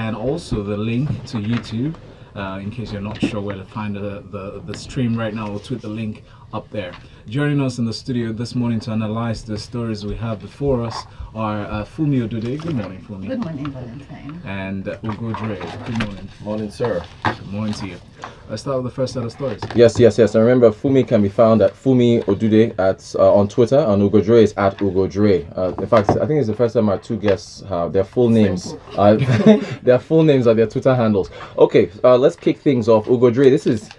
and also the link to YouTube. In case you're not sure where to find the stream right now, we'll tweet the link up there. Joining us in the studio this morning to analyze the stories we have before us are Funmi Odude. Good morning, Funmi. Good morning, Valentine. And Ugo Dre. Good morning. Morning, sir. Good morning to you. Let's start with the first set of stories. Yes. And remember, Funmi can be found at Funmi Odude on Twitter, and Ugo Dre is at Ugo Dre. In fact, I think it's the first time our two guests have their full names. Their full names are their Twitter handles. Okay, let's kick things off. Ugo Dre, this is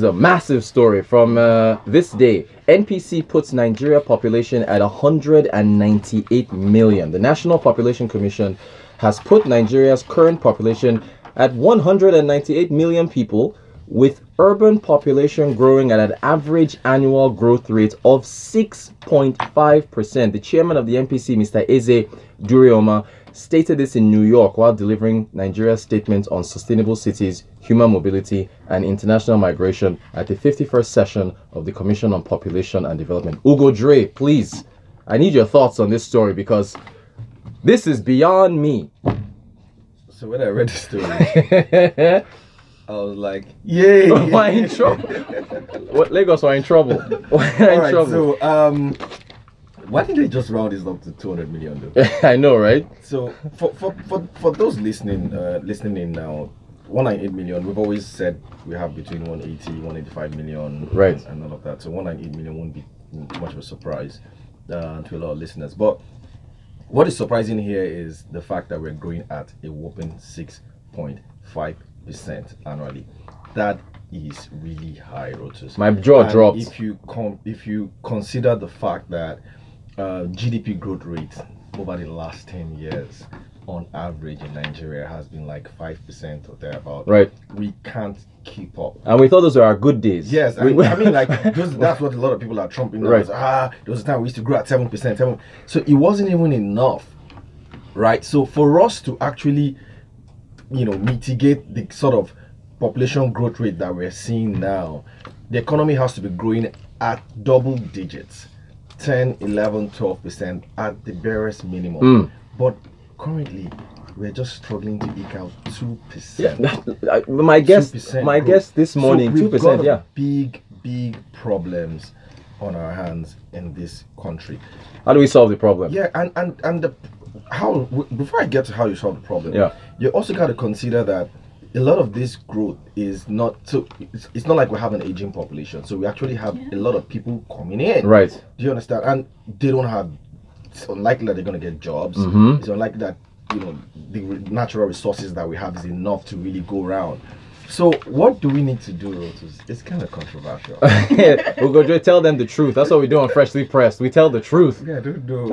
a massive story from ThisDay. NPC puts Nigeria population at 198 million. The National Population Commission has put Nigeria's current population at 198 million people, with urban population growing at an average annual growth rate of 6.5%. The chairman of the NPC, Mr. Eze Durioma, stated this in New York while delivering Nigeria's statement on sustainable cities, human mobility, and international migration at the 51st session of the Commission on Population and Development. Ugo Dre, please, I need your thoughts on this story because this is beyond me. So when I read the story, I was like, yay! Why in trouble? What, Lagos are in trouble? Why in trouble? So, why didn't they just round this up to 200 million though? I know, right? So for those listening in now, 198 million, we've always said we have between 180, 185 million, right, and all of that. So 198 million won't be too much of a surprise to a lot of listeners. But what is surprising here is the fact that we're growing at a whopping 6.5% annually. That is really high, Rotus. My jaw dropped. If you consider the fact that GDP growth rate over the last 10 years on average in Nigeria has been like 5% or thereabout. Right. We can't keep up. And we thought those were our good days. Yes, I mean like that's what a lot of people are trumping. Right. There was a time we used to grow at 7%. So it wasn't even enough. Right. So for us to actually, mitigate the sort of population growth rate that we're seeing now, the economy has to be growing at double digits, 10, 11, 12% at the barest minimum. But currently, we're just struggling to eke out 2%. Yeah, my guess this morning, so 2%. Yeah, big problems on our hands in this country. How do we solve the problem? Yeah, and before I get to how you solve the problem, you also got to consider that a lot of this growth is not so. It's not like we have an aging population, so we actually have a lot of people coming in. Right. Do you understand? And they don't have. It's unlikely that they're going to get jobs. It's unlikely that the natural resources that we have is enough to really go around. So what do we need to do, Rotus? It's kind of controversial. Ugo Dre, tell them the truth. That's what we do on Freshly Pressed. We tell the truth. Yeah, don't know.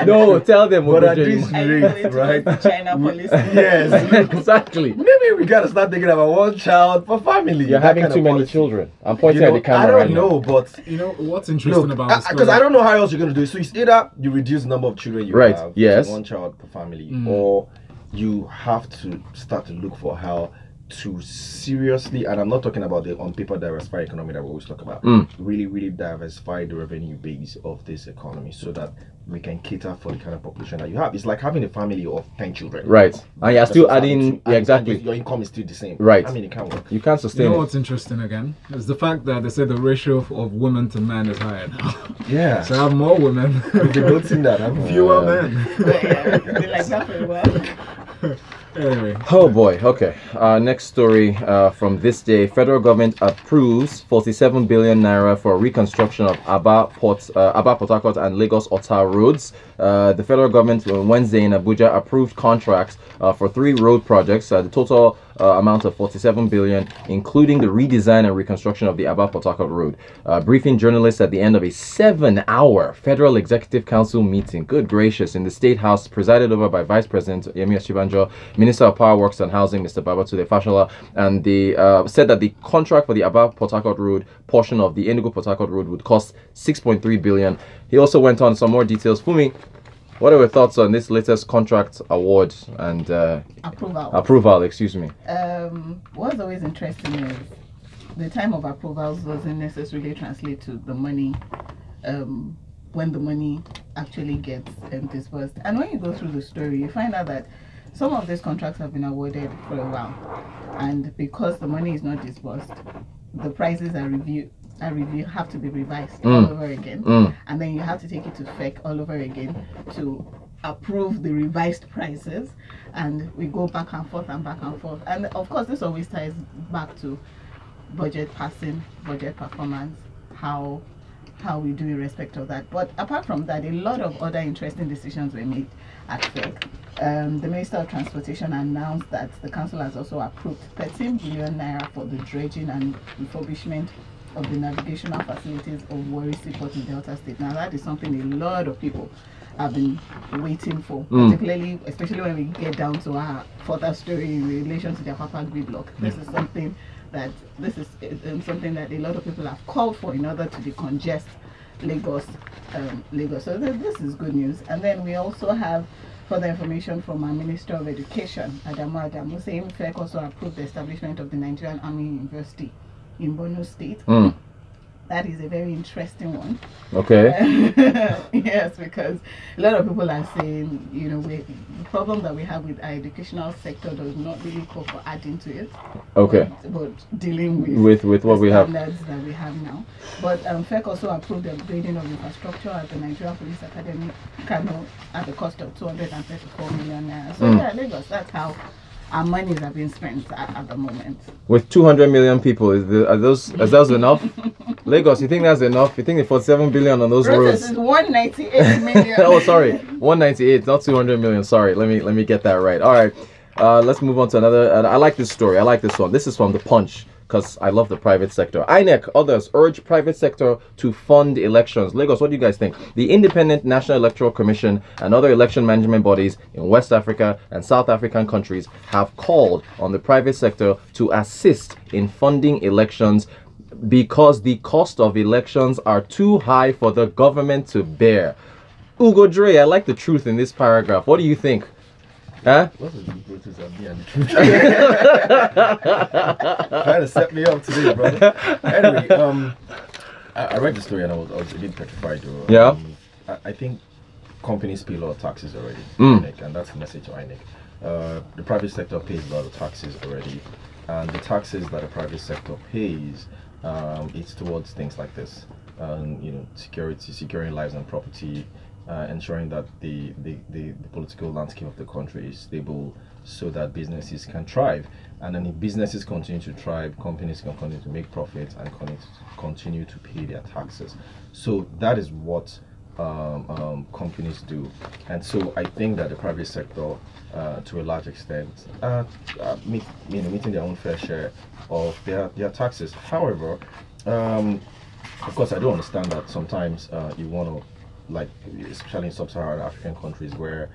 No, tell them. But at Dre. this rate, right? China policy. Yes, exactly. Maybe we gotta start thinking about one child per family. You're having too many children. I'm pointing at the camera. I don't know, but what's interesting about this? Because I don't know how else you're gonna do it. So it's either you reduce the number of children you have to one child per family, or you have to start to look for how to seriously, and I'm not talking about the on paper diversified economy that we always talk about, really diversify the revenue base of this economy so that we can cater for the kind of population that you have. It's like having a family of 10 children. Right. And you're still adding, exactly. Your income is still the same. Right. I mean, it can't work. You can't sustain what's interesting again? Is the fact that they say the ratio of women to men is higher now. Yeah. So I have more women. We've been noticing that. Fewer men. They like that for a while. Anyway. Oh boy, okay. Next story from ThisDay. Federal government approves 47 billion naira for reconstruction of Aba-Port Harcourt and Lagos-Ota roads. The federal government on Wednesday in Abuja approved contracts for 3 road projects. The total amount of 47 billion, including the redesign and reconstruction of the Aba-Port Harcourt road. Briefing journalists at the end of a 7-hour Federal Executive Council meeting, good gracious, in the State House, presided over by Vice President Yemi Osinbajo, Minister of Power, Works and Housing, Mr. Babatunde Fashola, and they said that the contract for the Aba-Port Harcourt road portion of the Enugu-Port Harcourt road would cost 6.3 billion. He also went on some more details. Funmi, what are your thoughts on this latest contract award and approval? Excuse me. What's always interesting is the time of approvals doesn't necessarily translate to the money when the money actually gets disbursed. And when you go through the story, you find out that some of these contracts have been awarded for a while, and because the money is not disbursed, the prices are have to be revised all over again, and then you have to take it to FEC all over again to approve the revised prices, and we go back and forth and back and forth. And of course, this always ties back to budget passing, budget performance, how we do in respect of that. But apart from that, a lot of other interesting decisions were made at FEC. The Minister of Transportation announced that the council has also approved 13 billion naira for the dredging and refurbishment of the navigational facilities of Warri Seaport in Delta State. Now that is something a lot of people have been waiting for, particularly, especially when we get down to our further story in relation to the Apapa gridlock. This is something that a lot of people have called for in order to decongest Lagos. So this is good news. And then we also have further information from our Minister of Education, Adamu, saying FEC also approved the establishment of the Nigerian Army University in Borno State. That is a very interesting one. Okay. Yes, because a lot of people are saying, the problem that we have with our educational sector does not really call for adding to it. Okay. But dealing with what we have. Standards that we have now. But FEC also approved the upgrading of infrastructure at the Nigerian Police Academy, Kano, at the cost of 234 million naira. So yeah, Lagos, that's how our monies are being spent at the moment. With 200 million people, is those enough? Lagos, you think that's enough? You think the 47 billion on those Rotus roads? is 198 million. Oh, sorry, 198, not 200 million. Sorry, let me get that right. All right, let's move on to another. I like this story. I like this one. This is from The Punch, because I love the private sector. INEC, others urge private sector to fund elections. Lagos, what do you guys think? The Independent National Electoral Commission and other election management bodies in West Africa and South African countries have called on the private sector to assist in funding elections because the cost of elections are too high for the government to bear. Ugo Dre, I like the truth in this paragraph. What do you think? Huh? What is the Brutus and me and the truth? Trying to set me up today, brother. Anyway, I read the story and I was a bit petrified. Yeah. I think companies pay a lot of taxes already, INEC, and that's the message to INEC. The private sector pays a lot of taxes already, and the taxes that the private sector pays, it's towards things like this, security, securing lives and property. Ensuring that the political landscape of the country is stable so that businesses can thrive. And then if businesses continue to thrive, companies can continue to make profits and continue to pay their taxes. So that is what companies do. And so I think that the private sector, to a large extent, meeting their own fair share of their taxes. However, of course, I do understand that sometimes you want to, especially in sub-Saharan African countries where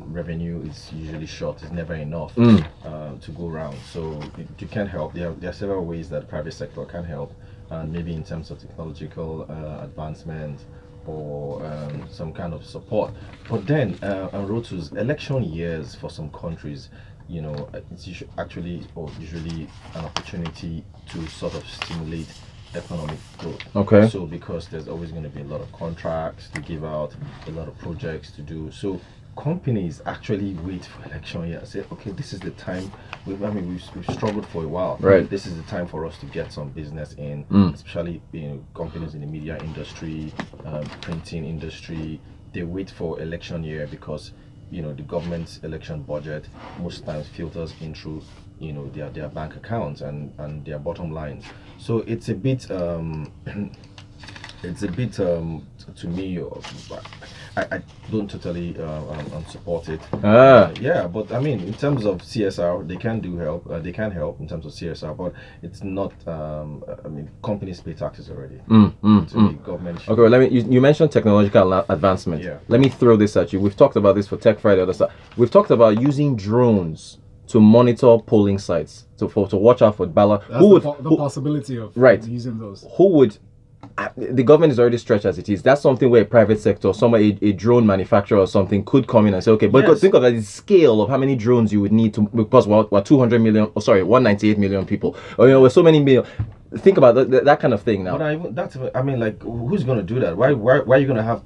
revenue is usually short, it's never enough to go around. So you can help. There are several ways that the private sector can help, and maybe in terms of technological advancement or some kind of support. But then, Rotus, election years for some countries, it's usually an opportunity to sort of stimulate economic growth. Okay. So because there's always going to be a lot of contracts to give out, a lot of projects to do. So companies actually wait for election year and say, okay, this is the time. We've struggled for a while. Right. This is the time for us to get some business in, especially companies in the media industry, printing industry. They wait for election year because the government's election budget most times filters in through their bank accounts and their bottom lines. So it's a bit to me, I don't totally support it. Yeah, but I mean, in terms of CSR, they can help in terms of CSR, but it's not. Companies pay taxes already. The government. Okay, you mentioned technological advancement. Yeah. Let me throw this at you. We've talked about this for Tech Friday. Other stuff. We've talked about using drones to monitor polling sites, to watch out for ballot. That's the possibility of using those. Who would? The government is already stretched as it is. That's something where a private sector, a drone manufacturer or something could come in and say, okay, but think of the scale of how many drones you would need to, because we're 200 million, 198 million people. We're so many million. Think about that kind of thing now. But who's going to do that? Why are you going to have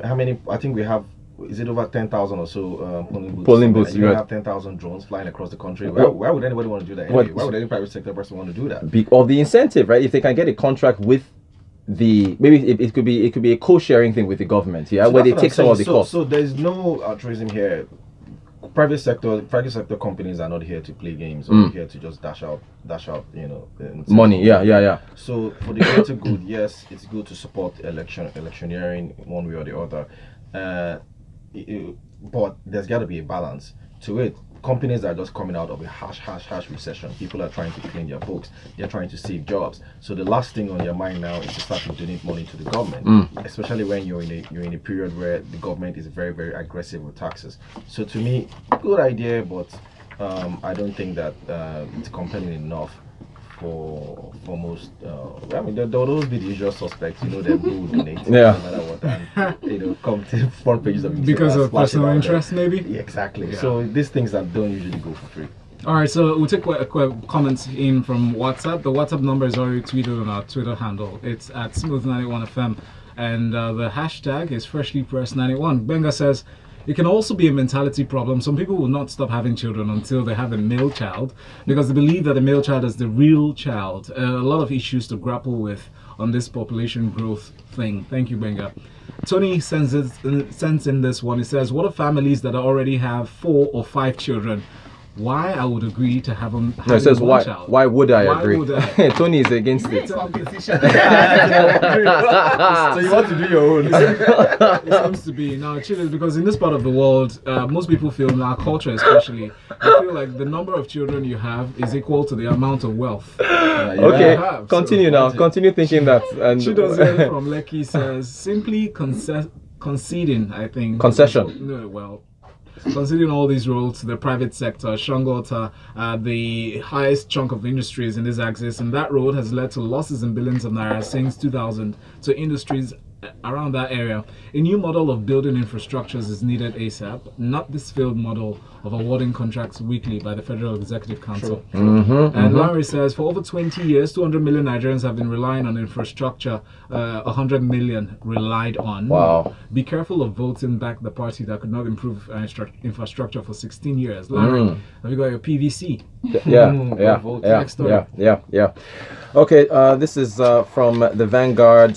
how many? I think we have is it over 10,000 or so polling booths? Polling booths, and you right. have 10,000 drones flying across the country. Why would anybody want to do that? Anyway? Why would any private sector person want to do that? Or the incentive, right? If they can get a contract with maybe it could be a co-sharing thing with the government, yeah, So where they that's what take I'm some of the saying. cost. So there's no altruism here. Private sector companies are not here to play games or here to just dash out, Money, yeah. So for the greater good, yes, it's good to support electioneering one way or the other, but there's got to be a balance to it. Companies are just coming out of a harsh recession. People are trying to clean their books. They're trying to save jobs. So the last thing on your mind now is to start to donate money to the government, especially when you're in a period where the government is very, very aggressive with taxes. So to me, good idea, but I don't think that it's compelling enough for most. I mean, there will always be the usual suspects. They're who donate, Yeah. no matter what, and come to front pages of Because newspapers of personal splashing interest, about them. maybe. Yeah, exactly. Yeah. So these things that don't usually go for free. All right, so we'll take comments in from WhatsApp. The WhatsApp number is already tweeted on our Twitter handle. It's at Smooth91FM, and the hashtag is FreshlyPressed91. Benga says, it can also be a mentality problem. Some people will not stop having children until they have a male child because they believe that the male child is the real child. A lot of issues to grapple with on this population growth thing. Thank you, Benga. Tony sends in this one. He says, what are families that already have 4 or 5 children? Why I would agree to have them. No, it says one child. why would I Why agree? would I? Tony is against it. Competition. So you want to do your own? It seems to be now Chile, because in this part of the world, most people feel, in our culture especially, they feel like the number of children you have is equal to the amount of wealth. Okay, have, continue so- now. Continue thinking that. And Chidozie from Lekki says simply conceding, I think. Concession. No, well, considering all these roles to the private sector, Shangota, the highest chunk of industries in this axis, and that road has led to losses in billions of naira since 2000 to industries around that area. A new model of building infrastructures is needed ASAP, not this failed model of awarding contracts weekly by the Federal Executive Council. And Larry says, for over 20 years, 200 million Nigerians have been relying on infrastructure, 100 million relied on. Wow. Be careful of voting back the party that could not improve infrastructure for 16 years. Larry, have you got your PVC? Yeah. Okay, this is from the Vanguard.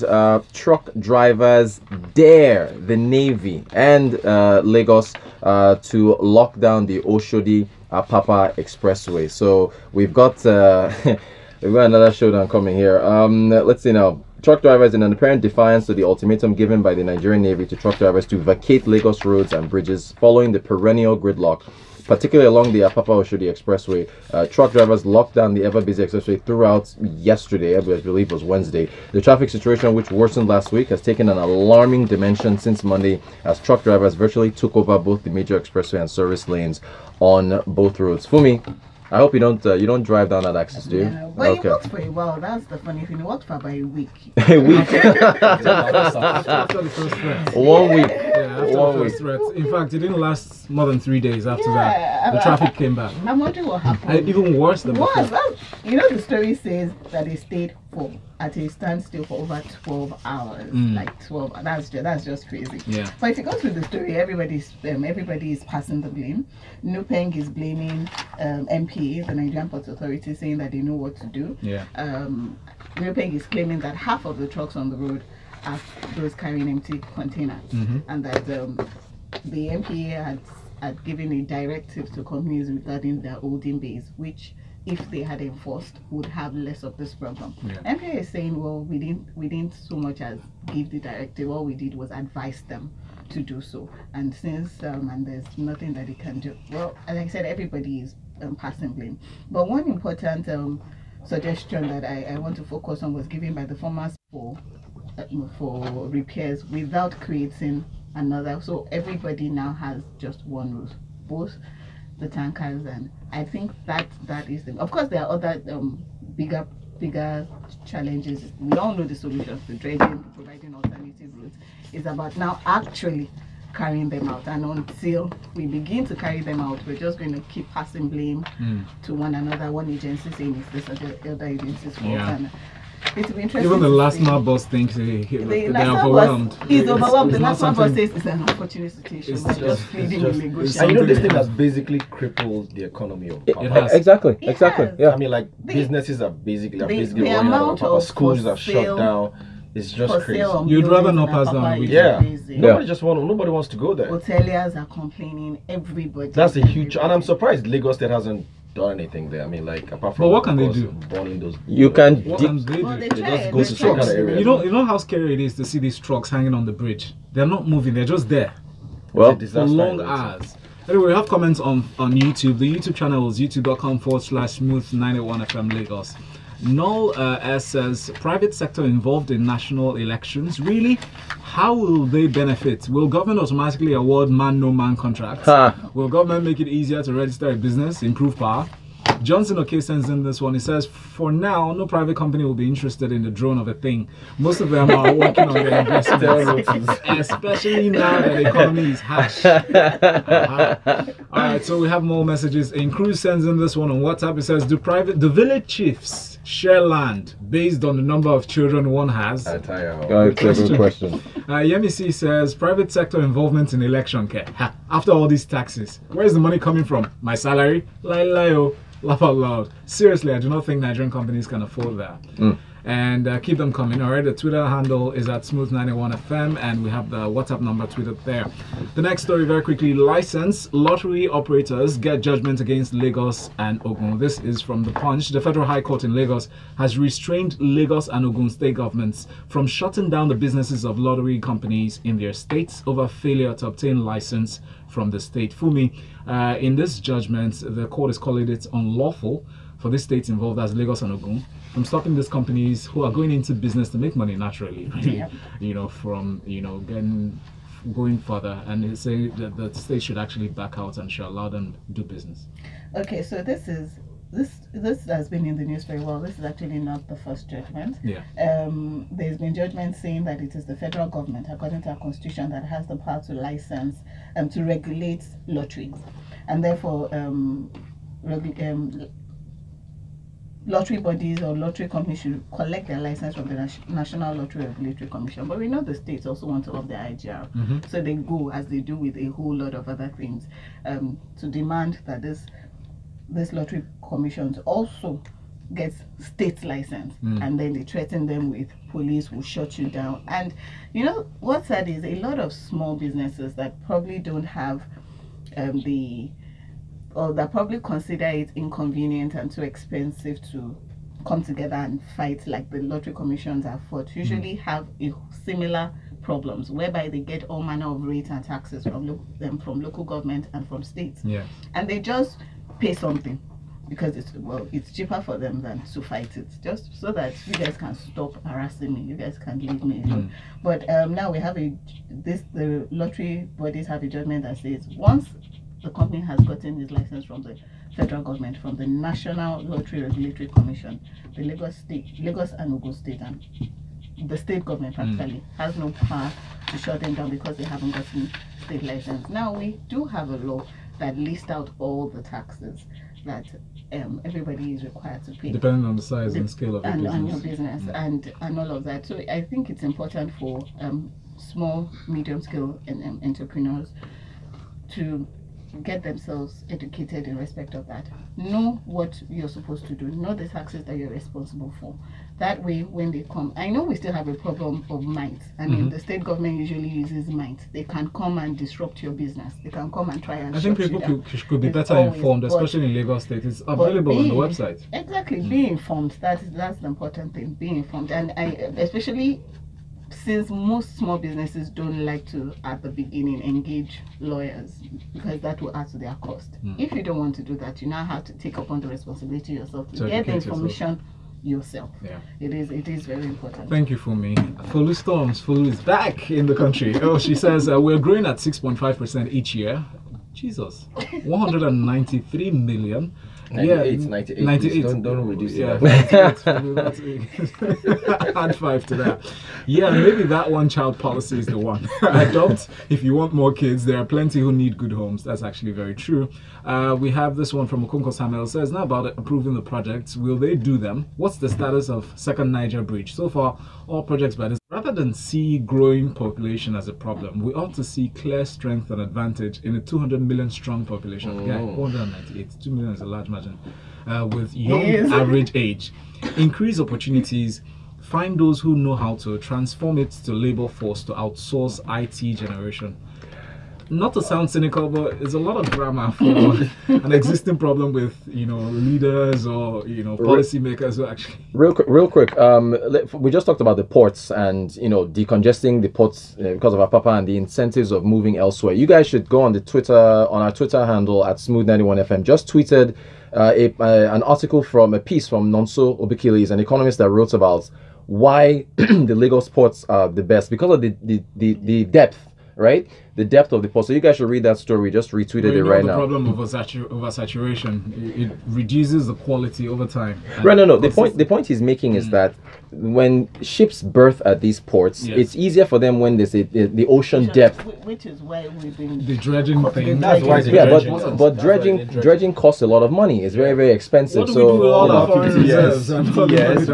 Truck drivers dare the Navy and Lagos to lock down the Oshodi Apapa expressway. So we've got another showdown coming here. Let's see now. Truck drivers, in an apparent defiance to the ultimatum given by the Nigerian Navy to truck drivers to vacate Lagos roads and bridges following the perennial gridlock, particularly along the Apapa Oshodi expressway. Truck drivers locked down the ever-busy expressway throughout yesterday, I believe it was Wednesday. The traffic situation, which worsened last week, has taken an alarming dimension since Monday as truck drivers virtually took over both the major expressway and service lanes on both roads. Funmi, I hope you don't drive down that axis, do you? Yeah, but it worked for a while. That's the funny thing. It worked for about a week. A week. After the first threat. 1 week. Yeah, after One the week. first threat. In fact, it didn't last more than 3 days after Yeah, that. The traffic came back. I'm wondering what happened. Even worse than What? before. Well, the story says that they stayed at a standstill for over 12 hours. Like 12. That's just crazy. Yeah. But if you go through the story, everybody is passing the blame. Nupeng is blaming MPA, the Nigerian Ports Authority, saying that they know what to do. Yeah. Nupeng is claiming that half of the trucks on the road are those carrying empty containers, and that the MPA had given a directive to companies regarding their holding bays, which, if they had enforced, would have less of this problem. Yeah. MPA is saying, well, we didn't so much as give the directive. All we did was advise them to do so. And since and there's nothing that they can do. Well, as I said, everybody is passing blame. But one important suggestion that I want to focus on was given by the farmers for repairs without creating another. So everybody now has just one route, both the tankers, and I think that is the. Of course, there are other bigger challenges. We all know the solutions to dredging, providing alternative routes. It's about now actually carrying them out, and until we begin to carry them out, we're just going to keep passing blame to one another, one agency saying it's this, other agency's fault. Yeah. And it will be interesting. Even the to last see. mile boss thinks they're national overwhelmed. bus is overwhelmed. The not national bus something- says it's an unfortunate situation. It's We're just just- pleading it's with just- negotiation. And you know, this Something thing has- has basically crippled the economy of It Papa. has. Exactly. It Exactly. has. Yeah. I mean, like The- businesses are basically the running out amount of Papa. of Schools for are shut sale- down. It's just For crazy. sale on You'd rather buildings not in pass Apapa down a is week. Yeah. crazy. Nobody wants to go there. Hoteliers are complaining. Everybody. That's a huge, and I'm surprised Lagos State hasn't done anything there. I mean, like apart from But what can they of course, do? burning those. You can. What di- can they Well, do? they They try. just go They to try. some kind of area. You know how scary it is to see these trucks hanging on the bridge. They're not moving. They're just there Well, It's a for disaster long in itself. hours. Anyway, we have comments on YouTube. The YouTube channel is youtube.com/smooth981fm Lagos. Null S says private sector involved in national elections. Really? How will they benefit? Will government automatically award man-no-man contracts? Ha. Will government make it easier to register a business, improve power? Johnson okay sends in this one. He says, for now, no private company will be interested in the drone of a thing. Most of them are working on their investments, especially now that the economy is harsh. All right, so we have more messages. In Cruz sends in this one on WhatsApp. It says, do village chiefs share land based on the number of children one has? I tell you. It's a good question. Yemi C says, private sector involvement in election care. Ha, after all these taxes, where is the money coming from? My salary? Lie, laugh out loud. Seriously, I do not think Nigerian companies can afford that. And keep them coming. All right, the Twitter handle is at smooth91fm, and we have the WhatsApp number tweeted there. The next story, very quickly: license lottery operators get judgment against Lagos and Ogun. This is from the Punch. The Federal High Court in Lagos has restrained Lagos and Ogun state governments from shutting down the businesses of lottery companies in their states over failure to obtain license from the state. Funmi, in this judgment, the court is calling it unlawful for the states involved, as Lagos and Ogun, from stopping these companies who are going into business to make money naturally, really, from going further, and they say that the state should actually back out and should allow them to do business. Okay, so this has been in the news very well. This is actually not the first judgment. Yeah. There's been judgment saying that it is the federal government, according to our constitution, that has the power to license to regulate lotteries, and therefore lottery bodies or lottery companies should collect their license from the National Lottery Regulatory Commission. But we know the states also want to up their IGR, so they go, as they do with a whole lot of other things, to demand that this lottery commissions also gets state license, and then they threaten them with police will shut you down. And you know what's sad is a lot of small businesses that probably don't have or that probably consider it inconvenient and too expensive to come together and fight like the lottery commissions have fought, usually have similar problems whereby they get all manner of rates and taxes from local government and from states. Yeah. And they just pay something because it's cheaper for them than to fight it, just so that you guys can stop harassing me, you guys can leave me alone. But now we have the lottery bodies have a judgment that says once the company has gotten his license from the federal government, from the National Lottery Regulatory Commission, the Lagos and Ogun State, and the state government practically has no power to shut them down because they haven't gotten state license. Now we do have a law that lists out all the taxes that everybody is required to pay, Depending on the size and scale of your business. and your business and all of that. So I think it's important for small, medium scale entrepreneurs to get themselves educated in respect of that. Know what you're supposed to do. Know the taxes that you're responsible for. That way, when they come, I know we still have a problem of might. I mean, the state government usually uses might. They can come and disrupt your business. They can come and try and I think shut you people down. could be It's better always- informed, but- especially in Lagos State. It's available on the website. Exactly, be informed. That's the important thing. Be informed, and especially since most small businesses don't like to at the beginning engage lawyers because that will add to their cost. If you don't want to do that, you now have to take upon the responsibility yourself to get the educate information yourself. Yeah. It is very important. Thank you, Funmi. Fulu Storms. Fulu is back in the country. Oh, she says we're growing at 6.5% each year. Jesus, 193 million. 98, 98. 98. Don't reduce Yeah, it. 98. Add 5 to that. Yeah, maybe that one child policy is the one. Adopt if you want more kids. There are plenty who need good homes. That's actually very true. We have this one from Okunko Samuel. Says, now about approving the projects. Will they do them? What's the status of Second Niger Bridge? So far, all projects by this. Rather than see growing population as a problem, we ought to see clear strength and advantage in a 200 million strong population. Yeah, 498. 2 million is a large margin. With young average age. Increase opportunities. Find those who know how to transform it to labor force to outsource IT generation. Not to sound cynical, but it's a lot of drama for an existing problem with leaders or policymakers who actually. Real quick. We just talked about the ports and decongesting the ports because of Apapa and the incentives of moving elsewhere. You guys should go on our Twitter handle at Smooth91FM. Just tweeted an article from a piece from Nonso Obikilis, an economist that wrote about why the Lagos ports are the best because of the depth. Right, the depth of the port. So you guys should read that story. Just retweeted it right now. The problem of oversaturation, it reduces the quality over time. Right, no. The point he's making is that when ships berth at these ports, it's easier for them when there's the ocean depth. Which is why we've been the dredging thing. That's why but dredging costs a lot of money. It's very, very expensive. What do we do with all our foreign reserves? Yes.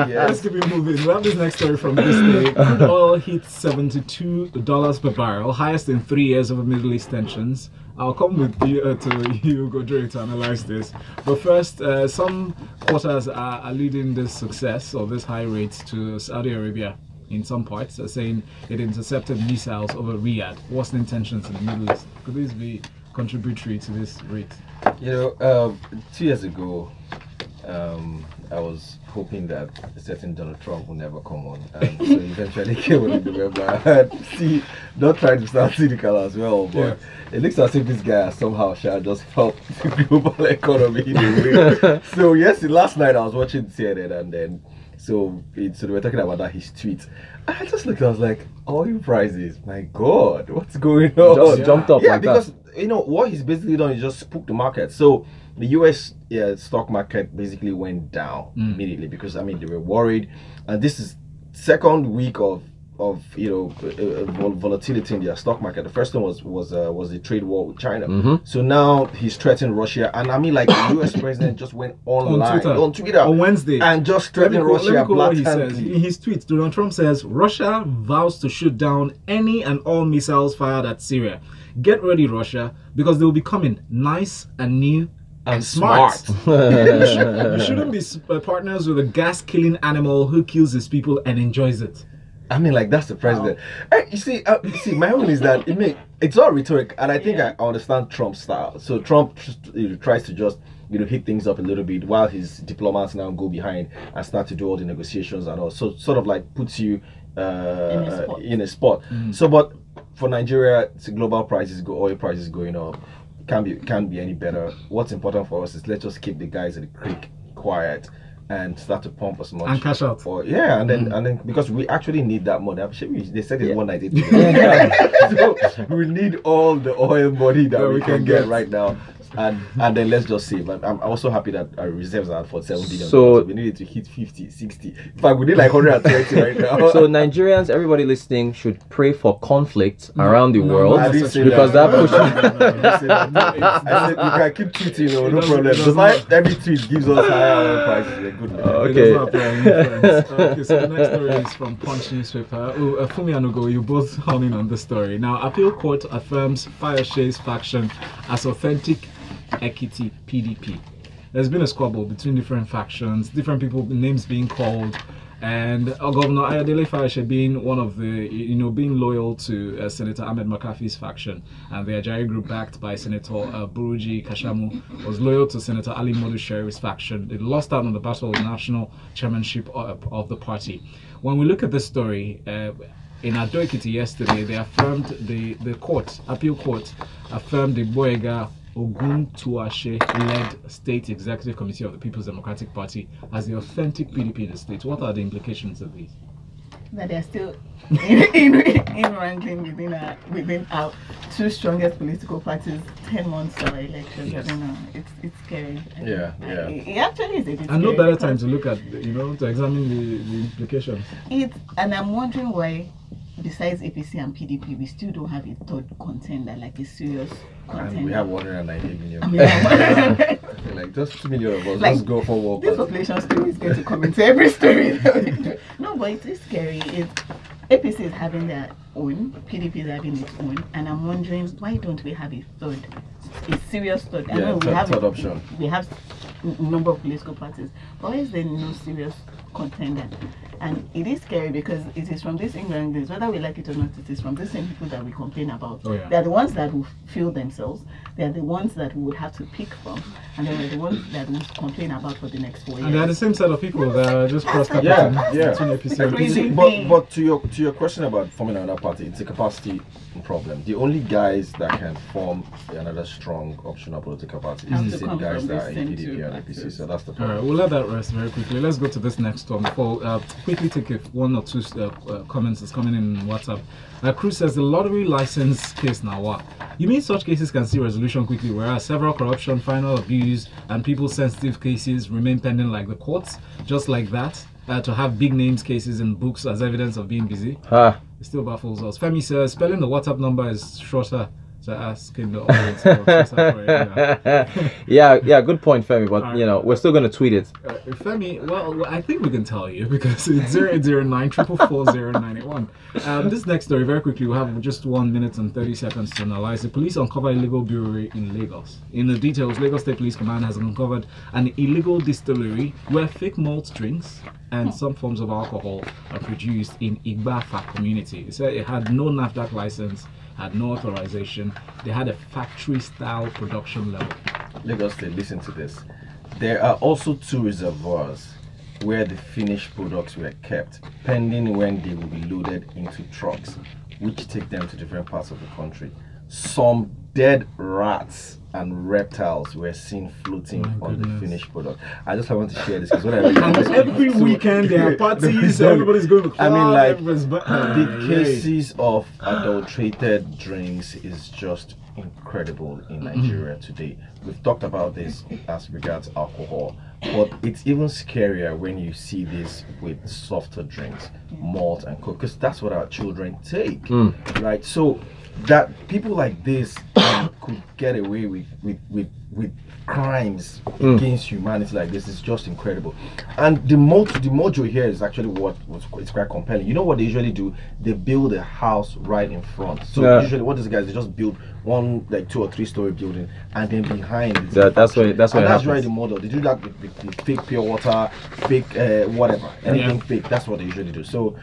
Let's keep it moving. We have this next story from ThisDay. Crude oil hits $72 per barrel, highest in 3 years over Middle East tensions. I'll come with you to Ugo Dre to analyze this. But first, some quarters are leading this success or this high rate to Saudi Arabia in some parts, saying it intercepted missiles over Riyadh, worsening tensions in the Middle East. Could this be contributory to this rate? 2 years ago, I was hoping that a certain Donald Trump would never come on, and so eventually came on in November. Not trying to sound cynical as well, but it looks as if this guy has somehow just helped the global economy in a way. So last night I was watching CNN, and then so they were talking about that his tweet. I just looked, I was like, oil prices, my God, what's going on? Just jumped up like because that. What he's basically done is just spook the market. So the US stock market basically went down immediately because they were worried, and this is second week of volatility in their stock market. The first one was the trade war with China. So now he's threatening Russia, and the US president just went online on Twitter on Wednesday and just threatened Russia what he says. In his tweet, Donald Trump says Russia vows to shoot down any and all missiles fired at Syria. Get ready, Russia, because they will be coming nice and new and smart. You shouldn't be partners with a gas-killing animal who kills his people and enjoys it. That's the president. You see, my own is that it's all rhetoric, and I think I understand Trump's style. So Trump tries to just hit things up a little bit while his diplomats now go behind and start to do all the negotiations and all. So sort of puts you in a spot. So, but for Nigeria, global oil prices going up. Can't be any better. What's important for us is let's just keep the guys at the creek quiet and start to pump as much and cash out. And then because we actually need that money. They said it's 198. So we need all the oil money that we can get right now. And then let's just save. I'm also happy that our reserves are at $47 billion. So we need it to hit 50, 60. In fact, we need 130 right now. So Nigerians, everybody listening, should pray for conflict around the world because that pushes. I said you can keep tweeting, no problem. Because every tweet gives us higher oil prices. We're good. Okay, so the next story is from Punch newspaper. Funmi and Ugo, you both honing on the story. Now, appeal court affirms Fayose's faction as authentic Ekiti PDP. There's been a squabble between different factions, different people, names being called, and Governor Ayodele Fayose being one of the, being loyal to Senator Ahmed McCarthy's faction, and the Ajayi group backed by Senator Buruji Kashamu was loyal to Senator Ali Modu Sheriff's faction. They lost out on the battle of national chairmanship of the party. When we look at this story, in Ekiti yesterday, they affirmed the appeal court affirmed the Boyega Ogun led State Executive Committee of the People's Democratic Party as the authentic PDP in the state. What are the implications of these? that they're still in wrangling within our two strongest political parties 10 months to our elections. Yes. I don't know. It's scary. It actually is a bit And no scary better because time to look at, to examine the implications. and I'm wondering why, besides APC and PDP, we still don't have a third contender, like a serious contender. And we have 198 million. I mean, Like just 2 million of us. Like, Let's go for war. this population story is going to come into every story. No, but it is scary. APC is having their own, PDP is having its own, and I'm wondering why don't we have a serious third? I know third option. We have a number of political parties, but why is there no serious contender? And it is scary because it is from these England days, whether we like it or not, it is from the same people that we complain about. Oh, yeah. They are the ones that will feel themselves. They are the ones that we would have to pick from, and they are the ones that we complain about for the next 4 years. And they're the same set of people that are just cross between APC and Crazy. PDP. But to your question about forming another party, it's a capacity problem. The only guys that can form another strong optional political party Have is to the same come guys from that the are in same PDP two and APC. parties. So that's the All problem. right, we'll let that rest very quickly. Let's go to this next one. Before quickly take one or two comments that's coming in WhatsApp. Cruz says the lottery license case now what? You mean such cases can see resolution quickly, whereas several corruption, final abuse, and people-sensitive cases remain pending like the courts, just like that. To have big names cases in books as evidence of being busy. It still baffles us. Femi says spelling the WhatsApp number is shorter. So asking the audience yeah, good point, Femi. But we're still gonna tweet it. Femi, well, I think we can tell you because it's 0809 444 0981. This next story, very quickly, we have just 1 minute and 30 seconds to analyze. The police uncover illegal brewery in Lagos. In the details, Lagos State Police Command has uncovered an illegal distillery where fake malt drinks and some forms of alcohol are produced in Igbafa community. It said it had no NAFDAC license, had no authorization. They had a factory style production level. Lagos State, listen to this. There are also 2 reservoirs where the finished products were kept, pending when they will be loaded into trucks, which take them to different parts of the country. Some dead rats and reptiles were seen floating on the finished product. I just want to share this because every weekend there are parties, everybody's going to club. I mean, like the cases of adulterated drinks is just incredible in Nigeria today. We've talked about this as regards alcohol, but it's even scarier when you see this with softer drinks, malt and coke, because that's what our children take, right? So that people like this could get away with crimes against humanity like this is just incredible. And the mojo here is actually it's quite compelling. You know what they usually do? They build a house right in front. So usually what these guys, they just build one like 2 or 3 story building, and then behind that's why that's right the model. They do that with fake pure water, fake whatever, anything fake. That's what they usually do. So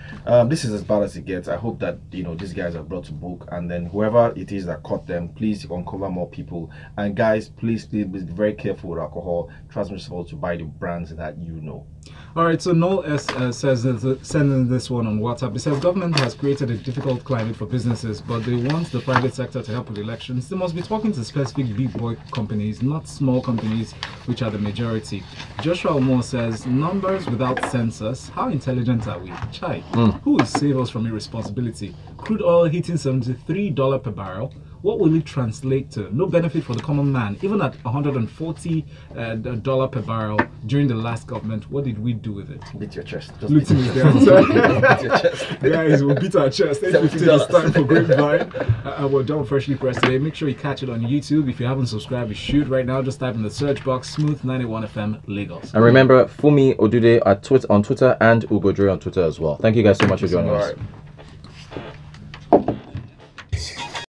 this is as bad as it gets. I hope that these guys are brought to book, and then whoever it is that caught them, please uncover more people. And guys, please be very careful with alcohol. Transmissible to buy the brands that you know. All right, so Noel S says sending this one on WhatsApp. It says government has created a difficult climate for businesses, but they want the private sector to help with elections. They must be talking to specific big boy companies, not small companies, which are the majority. Joshua Moore says numbers without census. How intelligent are we? Chai. Who will save us from irresponsibility? Crude oil hitting $73 per barrel. What will it translate to? No benefit for the common man. Even at $140 per barrel during the last government, what did we do with it? Beat your chest. Luton is the answer. Beat your chest. Guys, we'll beat our chest. $8.50 is time for Grapevine. We're done freshly pressed today. Make sure you catch it on YouTube. If you haven't subscribed, you should right now. Just type in the search box Smooth 91 FM Lagos. And remember, Funmi Odude on Twitter and Ugo Dre on Twitter as well. Thank you guys so much for joining us.